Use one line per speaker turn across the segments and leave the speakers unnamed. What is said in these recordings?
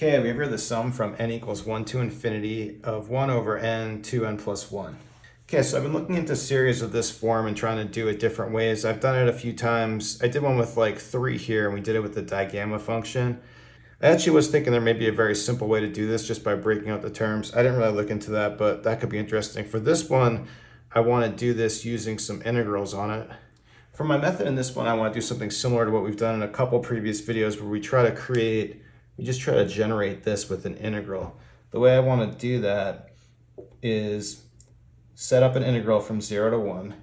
Okay, we have here the sum from n equals 1 to infinity of 1 over n to n plus 1. Okay, so I've been looking into series of this form and trying to do it different ways. I've done it a few times. I did one with like 3 here, and we did it with the digamma function. I actually was thinking there may be a very simple way to do this just by breaking out the terms. I didn't really look into that, but that could be interesting. For this one, I want to do this using some integrals on it. For my method in this one, I want to do something similar to what we've done in a couple previous videos where we just try to generate this with an integral. The way I want to do that is set up an integral from 0 to 1,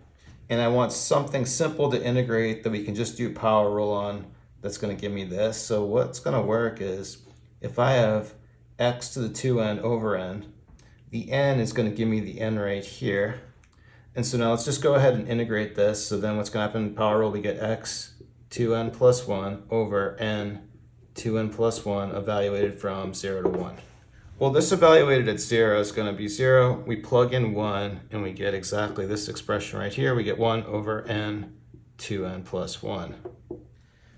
and I want something simple to integrate that we can just do power rule on that's going to give me this. So what's going to work is if I have x to the 2n over n, the n is going to give me the n right here. And so now let's just go ahead and integrate this. So then what's going to happen in power rule, we get x 2n plus 1 over n 2n plus 1 evaluated from 0 to 1. Well, this evaluated at 0 is going to be 0. We plug in 1 and we get exactly this expression right here. We get 1 over n 2n plus 1.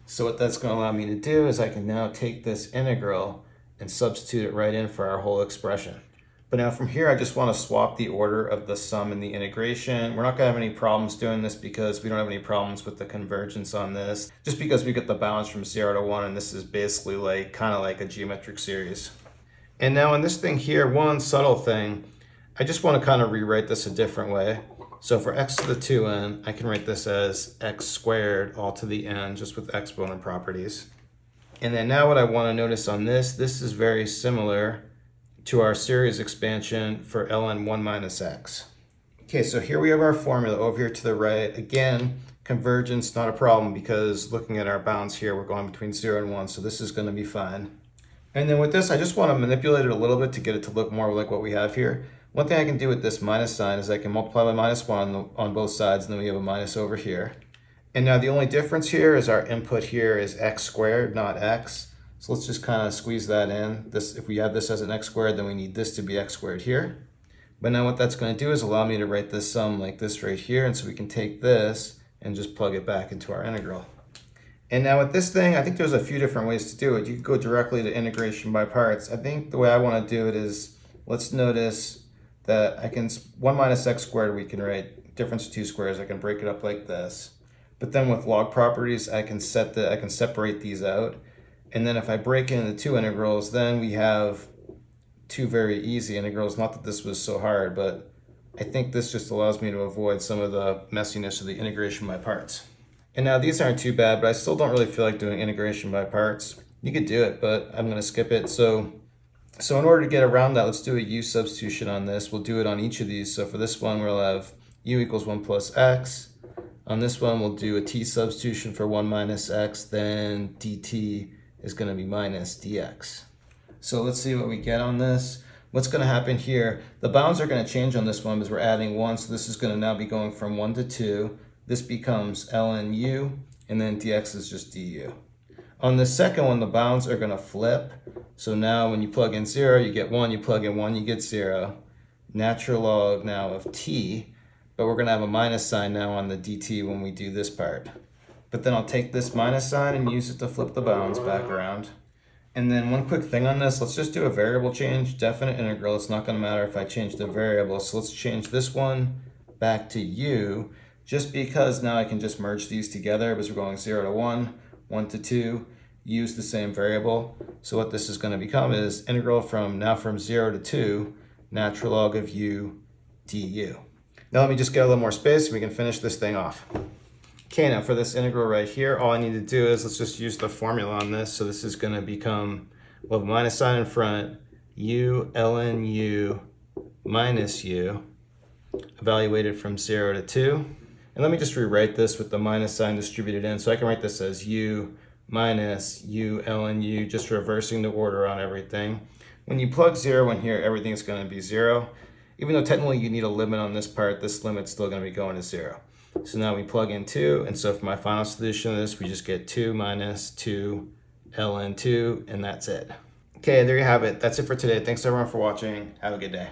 So what that's going to allow me to do is I can now take this integral and substitute it right in for our whole expression. But now from here, I just want to swap the order of the sum and the integration. We're not going to have any problems doing this because we don't have any problems with the convergence on this, just because we get the balance from 0 to 1, and this is basically like kind of like a geometric series. And now in this thing here, one subtle thing, I just want to kind of rewrite this a different way. So for x to the 2n, I can write this as x squared all to the n, just with exponent properties. And then now what I want to notice on this is very similar to our series expansion for ln 1 minus x. Okay, so here we have our formula over here to the right. Again, convergence, not a problem because looking at our bounds here, we're going between 0 and 1, so this is going to be fine. And then with this, I just want to manipulate it a little bit to get it to look more like what we have here. One thing I can do with this minus sign is I can multiply by minus 1 on both sides, and then we have a minus over here. And now the only difference here is our input here is x squared, not x. So let's just kind of squeeze that in. If we have this as an x squared, then we need this to be x squared here. But now what that's going to do is allow me to write this sum like this right here. And so we can take this and just plug it back into our integral. And now with this thing, I think there's a few different ways to do it. You could go directly to integration by parts. I think the way I want to do it is, let's notice that 1 minus x squared, we can write difference of two squares. I can break it up like this. But then with log properties, I can separate these out. And then if I break into two integrals, then we have two very easy integrals. Not that this was so hard, but I think this just allows me to avoid some of the messiness of the integration by parts. And now these aren't too bad, but I still don't really feel like doing integration by parts. You could do it, but I'm going to skip it. So in order to get around that, let's do a u substitution on this. We'll do it on each of these. So for this one, we'll have u equals 1 plus x. On this one, we'll do a t substitution for 1 minus x, then dt is going to be minus dx. So let's see what we get on this. What's going to happen here, the bounds are going to change on this one because we're adding 1, so this is going to now be going from 1 to 2. This becomes ln u, and then dx is just du. On the second one, the bounds are going to flip. So now when you plug in 0, you get 1. You plug in 1, you get 0. Natural log now of t, but we're going to have a minus sign now on the dt when we do this part. But then I'll take this minus sign and use it to flip the bounds back around. And then one quick thing on this, let's just do a variable change, definite integral. It's not going to matter if I change the variable. So let's change this one back to u, just because now I can just merge these together because we're going 0 to 1, 1 to 2, use the same variable. So what this is going to become is integral from 0 to 2, natural log of u du. Now let me just get a little more space and we can finish this thing off. Okay, now for this integral right here, all I need to do is let's just use the formula on this. So this is going to become, we'll have a minus sign in front, u ln u minus u, evaluated from 0 to 2. And let me just rewrite this with the minus sign distributed in. So I can write this as u minus u ln u, just reversing the order on everything. When you plug 0 in here, everything's going to be 0. Even though technically you need a limit on this part, this limit's still going to be going to 0. So now we plug in 2, and so for my final solution of this, we just get 2 minus 2 ln 2, and that's it. Okay, there you have it. That's it for today. Thanks everyone for watching. Have a good day.